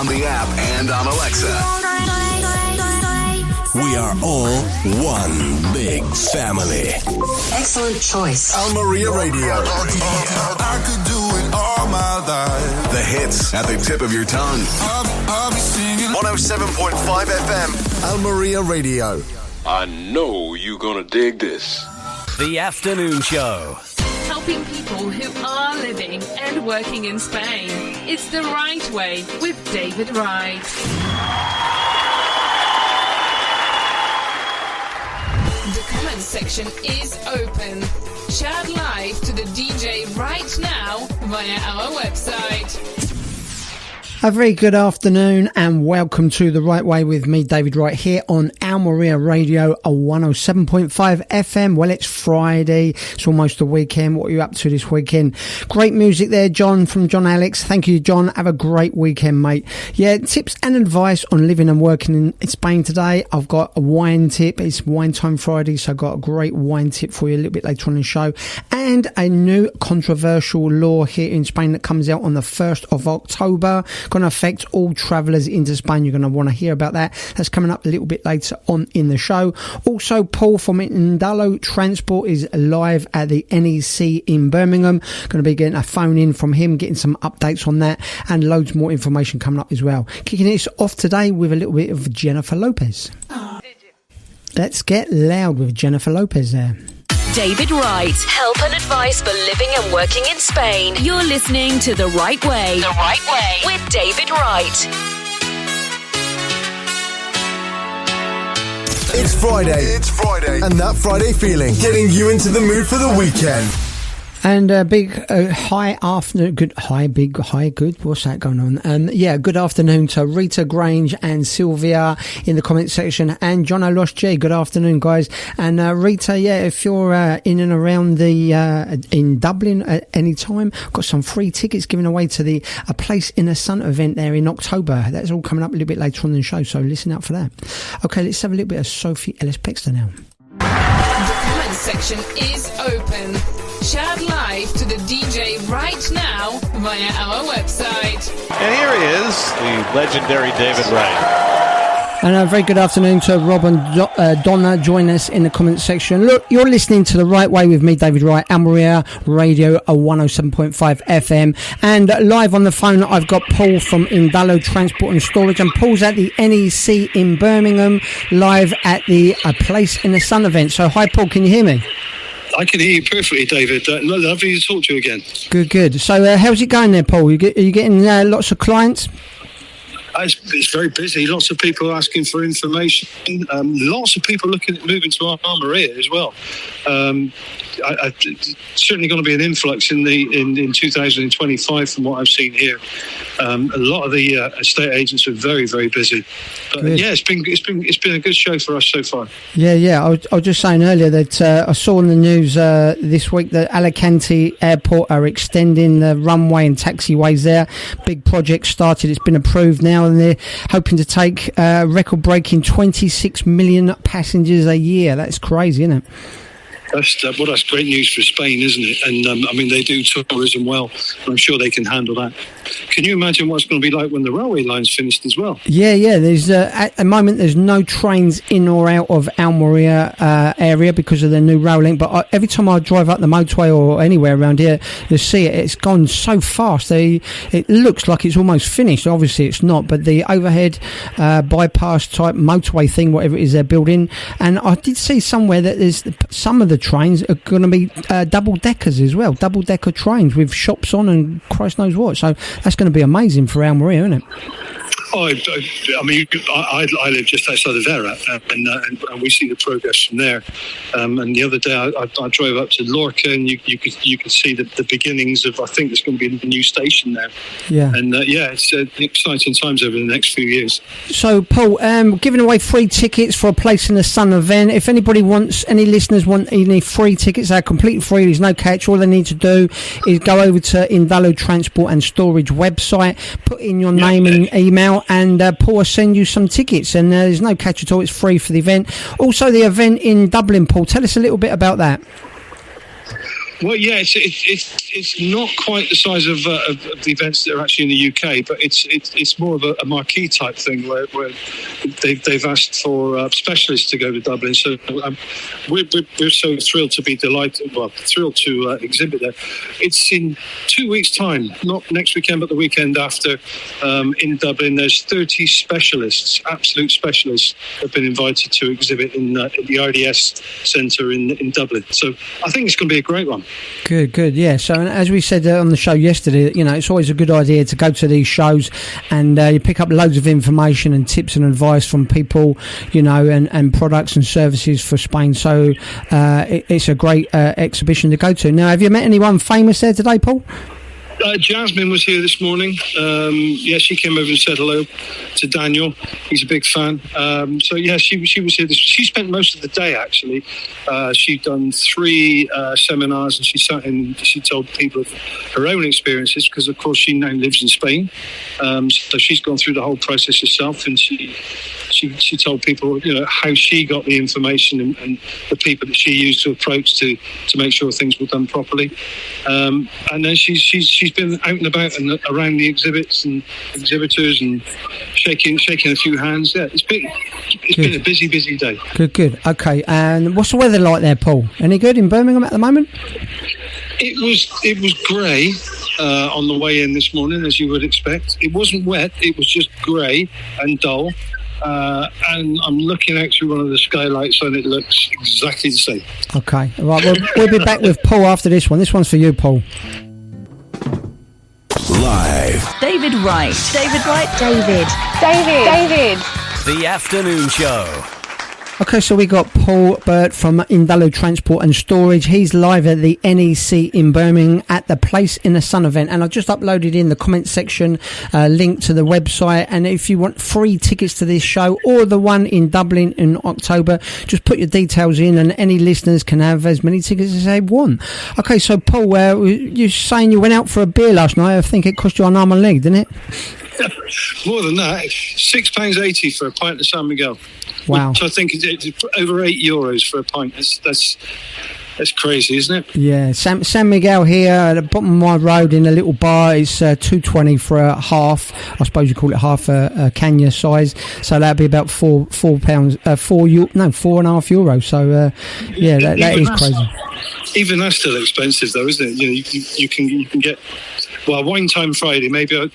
on the app and on Alexa. We are all one big family. Excellent choice. Almeria Radio. I could do it all my life. The hits at the tip of your tongue. I'll be singing 107.5 FM. Almeria Radio. I know you're gonna dig this. The Afternoon Show. Helping people who are living and working in Spain. It's the Wright Way with David Wright. The comment section is open. Chat live to the DJ right now via our website. A very good afternoon and welcome to The Right Way with me, David Wright, here on Almeria Radio, a 107.5 FM. Well, it's Friday. It's almost the weekend. What are you up to this weekend? Great music there, John, from John Alex. Thank you, John. Have a great weekend, mate. Yeah, tips and advice on living and working in Spain today. I've got a wine tip. It's Wine Time Friday, so I've got a great wine tip for you a little bit later on in the show. And a new controversial law here in Spain that comes out on the 1st of October. Going to affect all travellers into Spain. You're going to want to hear about that. That's coming up a little bit later on in the show. Also, Paul from Indalo Transport is live at the NEC in Birmingham. Going to be getting a phone in from him, getting some updates on that, and loads more information coming up as well. Kicking it off today with a little bit of Jennifer Lopez. Let's get loud with Jennifer Lopez there. David Wright. Help and advice for living and working in Spain. You're listening to The Right Way. The Right Way with David Wright. It's Friday. And that Friday feeling, getting you into the mood for the weekend. And a big high afternoon, good, what's that going on? Good afternoon to Rita Grange and Sylvia in the comment section, and John O'Losh G. Good afternoon, guys. And Rita, if you're in and around in Dublin at any time, I've got some free tickets given away to A Place in the Sun event there in October. That's all coming up a little bit later on in the show, so listen out for that. Okay, let's have a little bit of Sophie Ellis-Bextor now. The comment section is open. Chat live to the DJ right now via our website. And here he is, the legendary David Wright. And a very good afternoon to Rob and Donna. Join us in the comment section. Look, you're listening to The Right Way with me, David Wright, Almeria Radio, a 107.5 FM. And live on the phone, I've got Paul from Indalo Transport and Storage. And Paul's at the NEC in Birmingham, live at the A Place in the Sun event. So, hi, Paul, can you hear me? I can hear you perfectly, David. Lovely to talk to you again. Good. So how's it going there, Paul? Are you getting lots of clients? It's very busy. Lots of people asking for information. Lots of people looking at moving to Almeria as well. Certainly going to be an influx in 2025 from what I've seen here. A lot of the estate agents are very, very busy. But it's been a good show for us so far. Yeah. I was just saying earlier that I saw in the news this week that Alicante Airport are extending the runway and taxiways there. Big project started. It's been approved now, and they're hoping to take record-breaking 26 million passengers a year. That's crazy, isn't it? That's great news for Spain, isn't it? And they do tourism well. I'm sure they can handle that. Can you imagine what's going to be like when the railway line's finished as well? Yeah. There's at the moment there's no trains in or out of Almeria area because of the new rail link. But every time I drive up the motorway or anywhere around here, you see it. It's gone so fast. It looks like it's almost finished. Obviously, it's not. But the overhead bypass type motorway thing, whatever it is they're building, and I did see somewhere that there's some of the trains are going to be double-deckers as well, double-decker trains with shops on and Christ knows what. So that's going to be amazing for Almeria, isn't it? I live just outside of Vera, and we see the progress from there. And the other day, I drove up to Lorca, and you could see the beginnings of. I think there's going to be a new station there. Yeah. And it's exciting times over the next few years. So, Paul, giving away free tickets for A Place in the Sun event. If any listeners want any free tickets, they're completely free. There's no catch. All they need to do is go over to Indalo Transport and Storage website, put in your name and email, and Paul will send you some tickets, and there's no catch at all. It's free for the event. Also, the event in Dublin, Paul, tell us a little bit about that. Well, yeah, it's not quite the size of the events that are actually in the UK, but it's more of a marquee type thing where they've asked for specialists to go to Dublin. So we're so thrilled to be thrilled to exhibit there. It's in 2 weeks' time, not next weekend, but the weekend after, in Dublin. There's 30 specialists, absolute specialists, have been invited to exhibit in the RDS Centre in Dublin. So I think it's going to be a great one. Good, yeah. So as we said on the show yesterday, it's always a good idea to go to these shows and you pick up loads of information and tips and advice from people, and products and services for Spain. So it's a great exhibition to go to. Now, have you met anyone famous there today, Paul? Jasmine was here this morning. She came over and said hello to Daniel. He's a big fan. She was here. She spent most of the day, actually. She'd done 3 seminars, and she told people of her own experiences, because, of course, she now lives in Spain. So she's gone through the whole process herself, and she told people, how she got the information and the people that she used to approach to make sure things were done properly. And then she's been out and about and around the exhibits and exhibitors and shaking a few hands. Yeah, it's been a busy day. Good. Okay, and what's the weather like there, Paul? Any good in Birmingham at the moment? It was grey on the way in this morning, as you would expect. It wasn't wet. It was just grey and dull. And I'm looking out through one of the skylights, and it looks exactly the same. Okay, right. We'll be back with Paul after this one. This one's for you, Paul. Live. David Wright. David. The Afternoon Show. Okay, so we got Paul Burt from Indalo Transport and Storage. He's live at the NEC in Birmingham at the Place in the Sun event, and I just uploaded in the comment section link to the website. And if you want free tickets to this show or the one in Dublin in October, just put your details in, and any listeners can have as many tickets as they want. Okay, so Paul, you're saying you went out for a beer last night. I think it cost you an arm and leg, didn't it? More than that, £6.80 for a pint of San Miguel. Wow. So I think it's over €8 for a pint. That's crazy, isn't it? Yeah, San Miguel here at the bottom of my road in a little bar is $2.20 for a half. I suppose you call it half a Canya size. So that'd be about £4.5 €4. So that is crazy. Even that's still expensive, though, isn't it? You can get wine time Friday. Maybe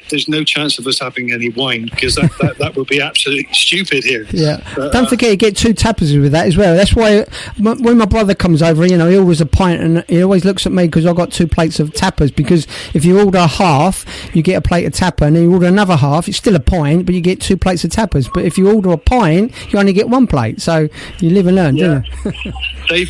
there's no chance of us having any wine, because that would be absolutely stupid here. Yeah. Don't forget, you get 2 tappers with that as well. That's why when my brother comes over, he orders a pint, and he always looks at me because I've got 2 plates of tappers, because if you order half, you get a plate of tapper, and then you order another half, it's still a pint, but you get 2 plates of tappers. But if you order a pint, you only get 1 plate. So you live and learn, don't you?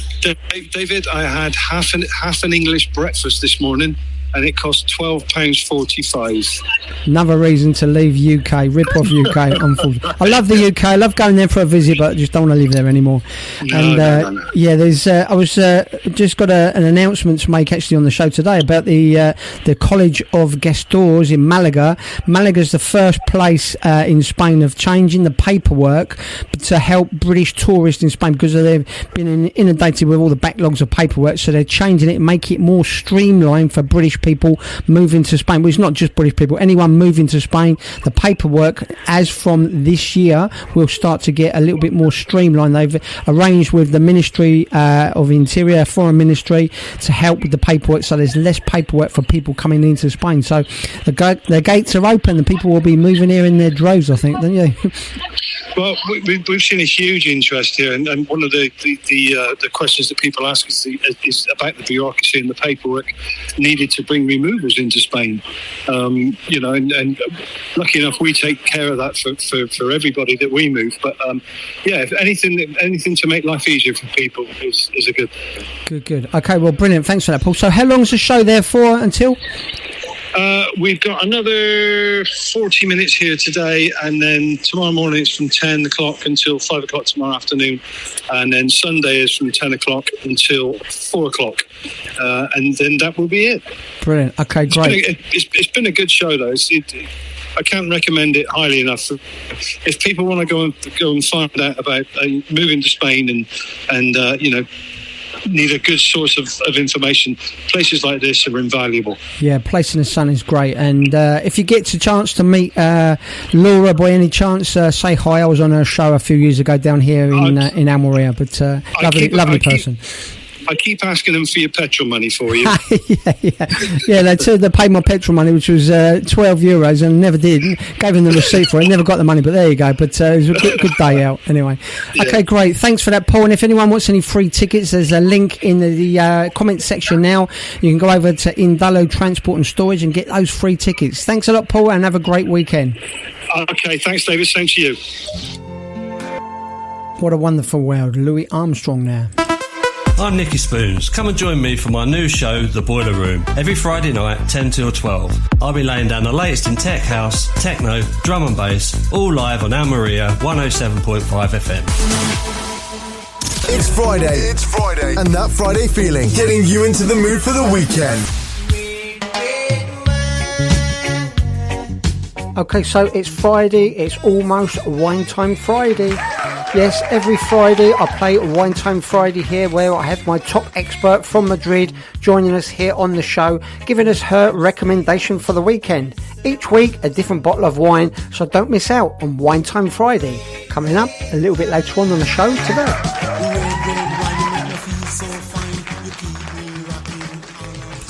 David, I had half an English breakfast this morning, and it cost £12.45. Another reason to leave UK, rip off UK, unfortunately. I love the UK, I love going there for a visit, but I just don't want to live there anymore. No. Yeah, there's I was just got an announcement to make actually on the show today about the College of Gestors in Malaga. Malaga's the first place in Spain of changing the paperwork to help British tourists in Spain, because they've been inundated with all the backlogs of paperwork, so they're changing it and make it more streamlined for British people moving to Spain. Well, it's not just British people, anyone moving to Spain. The paperwork, as from this year, will start to get a little bit more streamlined. They've arranged with the Ministry of Interior, Foreign Ministry, to help with the paperwork, so there's less paperwork for people coming into Spain. So the gates are open, and people will be moving here in their droves, I think, don't you? Well, we've seen a huge interest here, and one of the questions that people ask is about the bureaucracy and the paperwork needed to bring removals into Spain. And lucky enough, we take care of that for everybody that we move. But if anything to make life easier for people is a good thing. Good. Okay, well, brilliant. Thanks for that, Paul. So how long's the show there for until? We've got another 40 minutes here today, and then tomorrow morning it's from 10 o'clock until 5 o'clock tomorrow afternoon, and then Sunday is from 10 o'clock until 4 o'clock, and then that will be it. Brilliant. Okay, great. It's been a good show, though. I can't recommend it highly enough. If people want to go and find out about moving to Spain and need a good source of information, places like this are invaluable. Yeah, Place in the Sun is great. And if you get a chance to meet Laura by any chance, say hi. I was on her show a few years ago down here in Almeria, but lovely person. I keep asking them for your petrol money for you. yeah. They said they paid my petrol money, which was €12, and never did. Gave them the receipt for it. Never got the money, but there you go. But it was a good day out anyway. Yeah. Okay, great. Thanks for that, Paul. And if anyone wants any free tickets, there's a link in the comment section now. You can go over to Indalo Transport and Storage and get those free tickets. Thanks a lot, Paul, and have a great weekend. Okay, thanks, David. Same to you. What a wonderful world. Louis Armstrong now. I'm Nicky Spoons. Come and join me for my new show, The Boiler Room, every Friday night, 10 till 12. I'll be laying down the latest in tech house, techno, drum and bass, all live on Almeria 107.5 FM. It's Friday, and that Friday feeling, getting you into the mood for the weekend. Okay, so it's Friday, it's almost Wine Time Friday. Yes, every Friday I play Wine Time Friday here, where I have my top expert from Madrid joining us here on the show, giving us her recommendation for the weekend. Each week a different bottle of wine, so don't miss out on Wine Time Friday. Coming up a little bit later on the show today.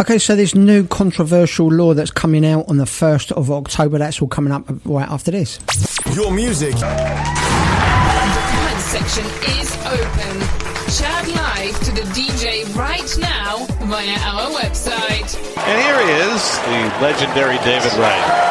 Okay, so this new controversial law that's coming out on the 1st of October, that's all coming up right after this. Your music. Section is open. Chat live to the DJ right now via our website. And here he is, the legendary David Wright.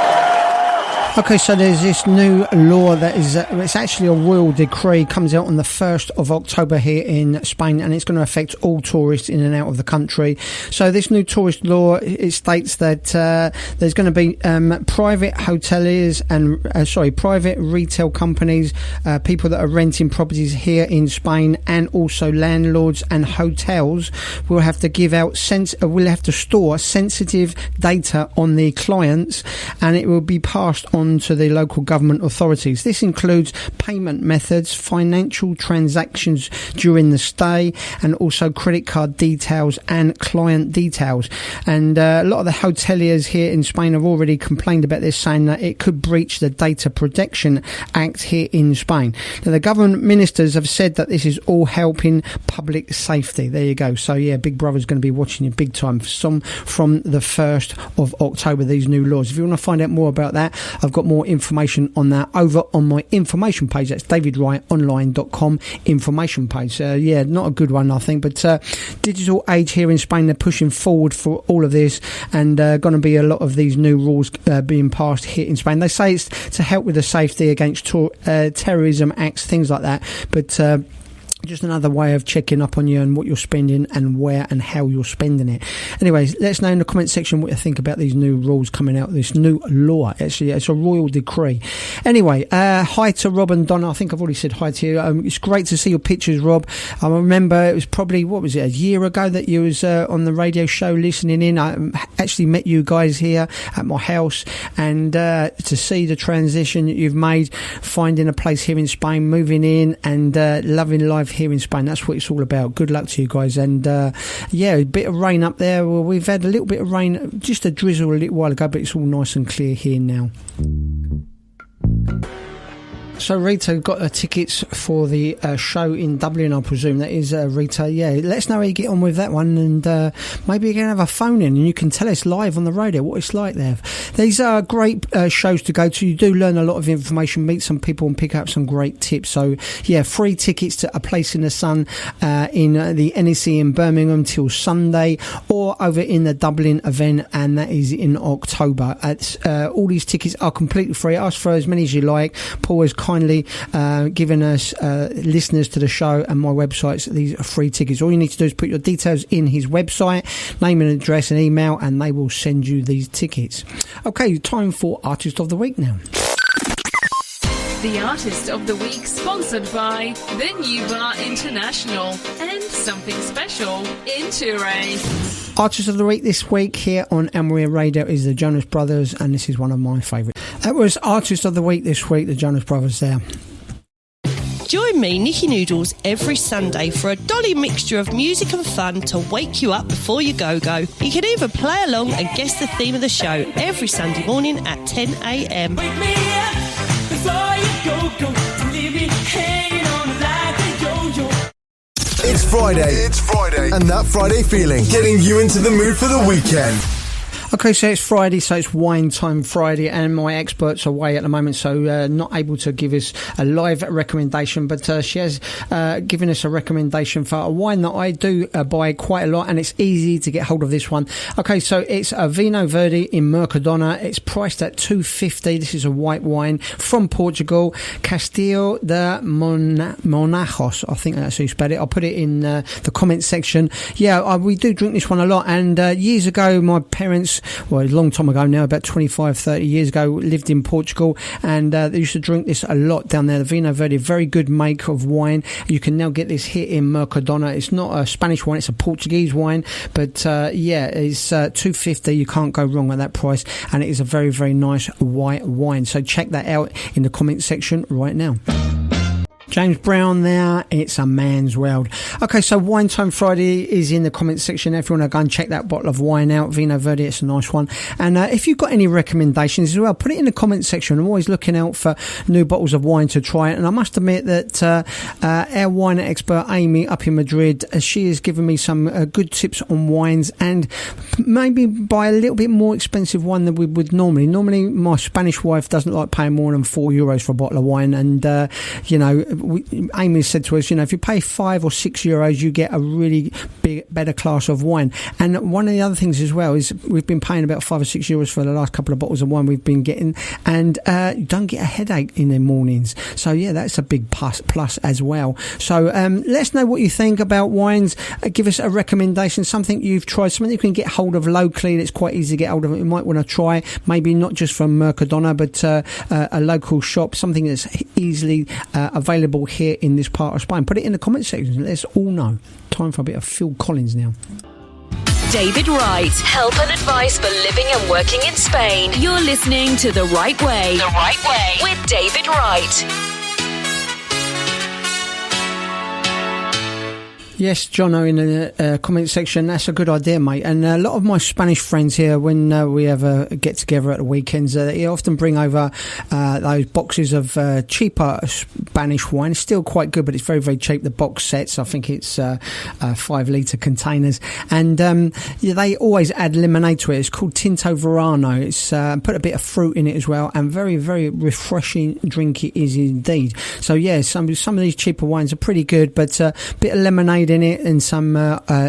Okay, so there's this new law that is, it's actually a royal decree, comes out on the 1st of October here in Spain, and it's going to affect all tourists in and out of the country. So this new tourist law, it states that there's going to be private hoteliers and, private retail companies, people that are renting properties here in Spain, and also landlords and hotels will have to give out, will have to store sensitive data on the clients, and it will be passed on to the local government authorities. This includes payment methods, financial transactions during the stay, and also credit card details and client details. And a lot of the hoteliers here in Spain have already complained about this, saying that it could breach the Data Protection Act here in Spain. Now, the government ministers have said that this is all helping public safety. There you go. So yeah, Big Brother's going to be watching you big time from the 1st of October, these new laws. If you want to find out more about that, I've got more information on that over on my information page. That's davidwrightonline.com information page. Yeah, not a good one, I think, but digital age here in Spain, they're pushing forward for all of this, and going to be a lot of these new rules being passed here in Spain. They say it's to help with the safety against terrorism acts, things like that, but just another way of checking up on you and what you're spending and where and how you're spending it. Anyways, let us know in the comment section what you think about these new rules coming out, this new law. Actually, it's a royal decree. Anyway, hi to Rob and Donna. I think I've already said hi to you. It's great to see your pictures, Rob. I remember it was probably, a year ago that you was on the radio show listening in. I actually met you guys here at my house, and to see the transition that you've made, finding a place here in Spain, moving in, and loving life here in Spain. That's what it's all about. Good luck to you guys. And yeah, a bit of rain up there. Well, we've had a little bit of rain, just a drizzle a little while ago, but it's all nice and clear here now. So Rita got tickets for the show in Dublin, I presume. That is Rita. Yeah, let us know how you get on with that one, and maybe you can have a phone in and you can tell us live on the radio what it's like there. These are great shows to go to. You do learn a lot of information, meet some people, and pick up some great tips. So yeah, free tickets to A Place in the Sun in the NEC in Birmingham till Sunday, or over in the Dublin event, and that is in October. All these tickets are completely free. Ask for as many as you like. Paul has kindly given us listeners to the show and my websites these free tickets. All you need to do is put your details in his website, name and address and email, and they will send you these tickets. Okay, time for Artist of the Week now. The Artist of the Week, sponsored by The New Bar International and Something Special in Turin. Artist of the Week this week here on Almeria Radio is the Jonas Brothers, and this is one of my favourites. That was Artist of the Week this week, the Jonas Brothers there. Join me, Nikki Noodles, every Sunday for a dolly mixture of music and fun to wake you up before you go-go. You can even play along and guess the theme of the show every Sunday morning at 10 a.m. Wake me up before you go, to leave me hanging on like a yo-yo. It's Friday, and that Friday feeling, getting you into the mood for the weekend. Okay, so it's Friday, so it's Wine Time Friday, and my expert's away at the moment, so not able to give us a live recommendation, but she has given us a recommendation for a wine that I do buy quite a lot, and it's easy to get hold of this one. Okay, so it's a Vinho Verde in Mercadona. It's priced at $2.50. This is a white wine from Portugal, Castillo de Monajos. I think that's how you spell it. I'll put it in the comment section. Yeah, we do drink this one a lot, and years ago, my parents, well, a long time ago now, about 25, 30 years ago, lived in Portugal, and they used to drink this a lot down there. The Vinho Verde, very good make of wine. You can now get this here in Mercadona. It's not a Spanish wine, it's a Portuguese wine, but yeah, it's $2.50. You can't go wrong with that price, and it is a very, very nice white wine. So check that out in the comment section right now. James Brown there, it's a man's world. Okay, so Wine Time Friday is in the comment section. If you want to go and check that bottle of wine out, Vinho Verde, it's a nice one. And if you've got any recommendations as well, put it in the comment section. I'm always looking out for new bottles of wine to try. And I must admit that our wine expert, Amy, up in Madrid, she has given me some good tips on wines, and maybe buy a little bit more expensive wine than we would normally. Normally, my Spanish wife doesn't like paying more than €4 for a bottle of wine. And, you know, Amy said to us, you know, if you pay €5 or €6, you get a really better class of wine. And one of the other things as well is we've been paying about €5 or €6 for the last couple of bottles of wine we've been getting, and you don't get a headache in the mornings. So yeah, that's a big plus as well. So let us know what you think about wines. Give us a recommendation, something you've tried, something you can get hold of locally that's quite easy to get hold of. You might want to try, maybe not just from Mercadona, but a local shop, something that's easily available here in this part of Spain. Put it in the comment section. Let's all know. Time for a bit of Phil Collins now. David Wright. Help and advice for living and working in Spain. You're listening to The Right Way. The Right Way with David Wright. Yes, Jono, in the comment section, that's a good idea, mate. And a lot of my Spanish friends here, when we have a get-together at the weekends, they often bring over those boxes of cheaper Spanish wine. It's still quite good, but it's very, very cheap. The box sets, I think it's 5-litre containers. And they always add lemonade to it. It's called Tinto Verano. It's put a bit of fruit in it as well, and very, very refreshing drink it is indeed. So, yeah, some of these cheaper wines are pretty good, but a bit of lemonade in it, and some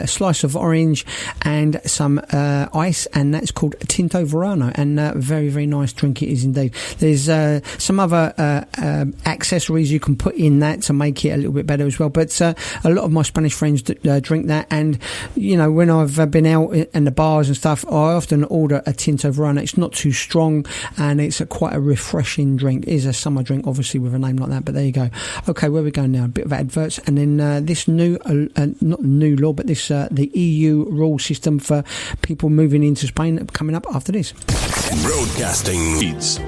slice of orange and some ice, and that's called Tinto Verano, and very, very nice drink it is indeed. There's some other accessories you can put in that to make it a little bit better as well, but a lot of my Spanish friends drink that. And you know, when I've been out in the bars and stuff, I often order a Tinto Verano. It's not too strong, and it's quite a refreshing drink. It is a summer drink, obviously, with a name like that, but there you go. Okay, where we go now? A bit of adverts, and then this new not new law, but this the EU rule system for people moving into Spain coming up after this. Broadcasting leads.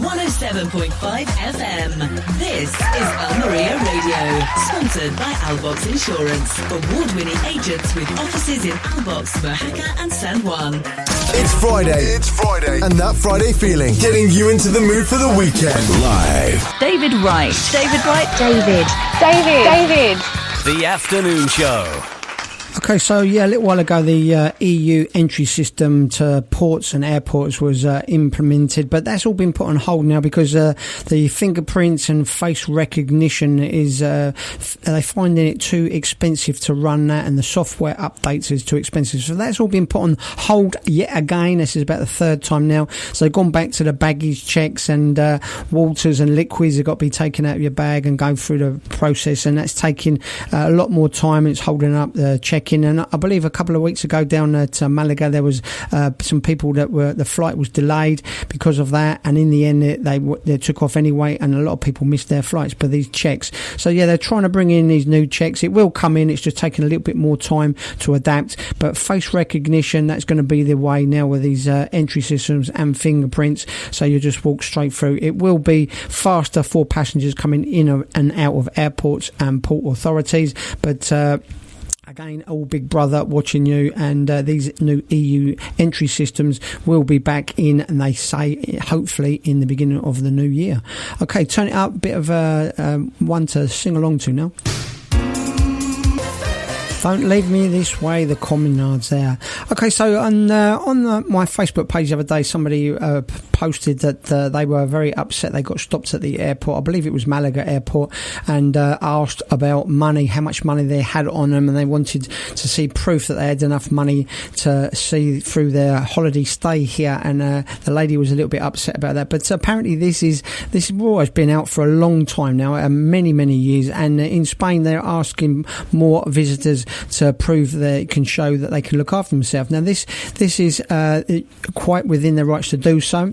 107.5 FM. This is Almeria Radio, sponsored by Albox Insurance. Award-winning agents with offices in Albox, Mojaca and San Juan. It's Friday, and that Friday feeling, getting you into the mood for the weekend. Live. David Wright. David Wright. David. The Afternoon Show. Okay, so yeah, a little while ago the EU entry system to ports and airports was implemented, but that's all been put on hold now because the fingerprints and face recognition is they're finding it too expensive to run that, and the software updates is too expensive. So that's all been put on hold yet again. This is about the third time now. So they've gone back to the baggage checks, and waters and liquids have got to be taken out of your bag and go through the process, and that's taking a lot more time. It's holding up the check checking. And I believe a couple of weeks ago down at Malaga, there was some people the flight was delayed because of that, and in the end they took off anyway, and a lot of people missed their flights for these checks. So yeah, they're trying to bring in these new checks. It will come in, it's just taking a little bit more time to adapt, but face recognition, that's going to be the way now with these entry systems and fingerprints, so you just walk straight through. It will be faster for passengers coming in and out of airports and port authorities, but again, all Big Brother watching you, and these new EU entry systems will be back in, and they say hopefully in the beginning of the new year. Okay, turn it up, bit of one to sing along to now. Don't Leave Me This Way, the Communards there. Okay, so on my Facebook page the other day, somebody posted that they were very upset. They got stopped at the airport, I believe it was Malaga Airport, and asked about money, how much money they had on them, and they wanted to see proof that they had enough money to see through their holiday stay here, and the lady was a little bit upset about that. But apparently this has always been out for a long time now, many years, and in Spain they're asking more visitors to prove they can show that they can look after themselves. Now this is quite within their rights to do so.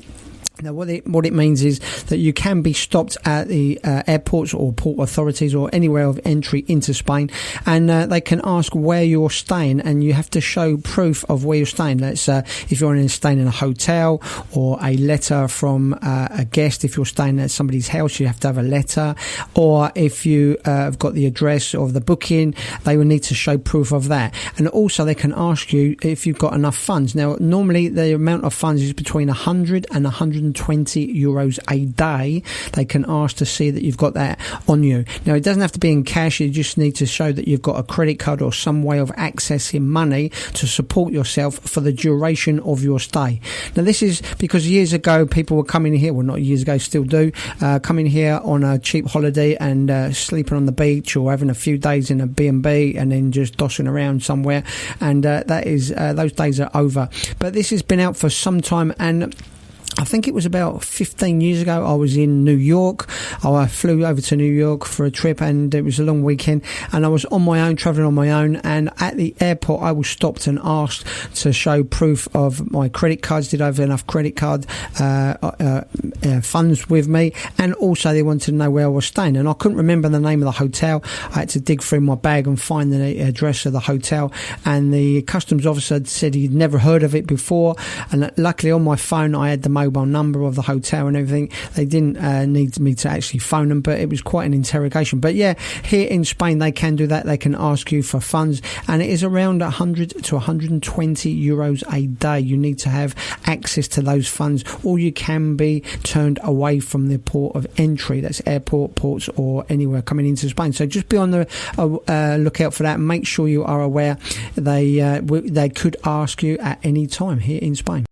Now, what it means is that you can be stopped at the airports or port authorities or anywhere of entry into Spain, and they can ask where you're staying, and you have to show proof of where you're staying. That's if you're staying in a hotel, or a letter from a guest. If you're staying at somebody's house, you have to have a letter, or if you have got the address of the booking, they will need to show proof of that. And also they can ask you if you've got enough funds. Now, normally the amount of funds is between 100 and 120 euros a day. They can ask to see that you've got that on you. Now, it doesn't have to be in cash. You just need to show that you've got a credit card or some way of accessing money to support yourself for the duration of your stay. Now, this is because years ago people were coming here, well, not years ago, still do, coming here on a cheap holiday and sleeping on the beach or having a few days in a B&B and then just dossing around somewhere, and that is those days are over. But this has been out for some time, and I think it was about 15 years ago. I was in New York. I flew over to New York for a trip, and it was a long weekend, and I was on my own, travelling on my own, and at the airport I was stopped and asked to show proof of my credit cards. Did I have enough credit card funds with me? And also they wanted to know where I was staying, and I couldn't remember the name of the hotel. I had to dig through my bag and find the address of the hotel, and the customs officer said he'd never heard of it before, and luckily on my phone I had the mobile number of the hotel and everything. They didn't need me to actually phone them, but it was quite an interrogation. But yeah, here in Spain they can do that. They can ask you for funds, and it is around 100 to 120 euros a day. You need to have access to those funds, or you can be turned away from the port of entry. That's airport, ports, or anywhere coming into Spain. So just be on the lookout for that, and make sure you are aware they could ask you at any time here in Spain.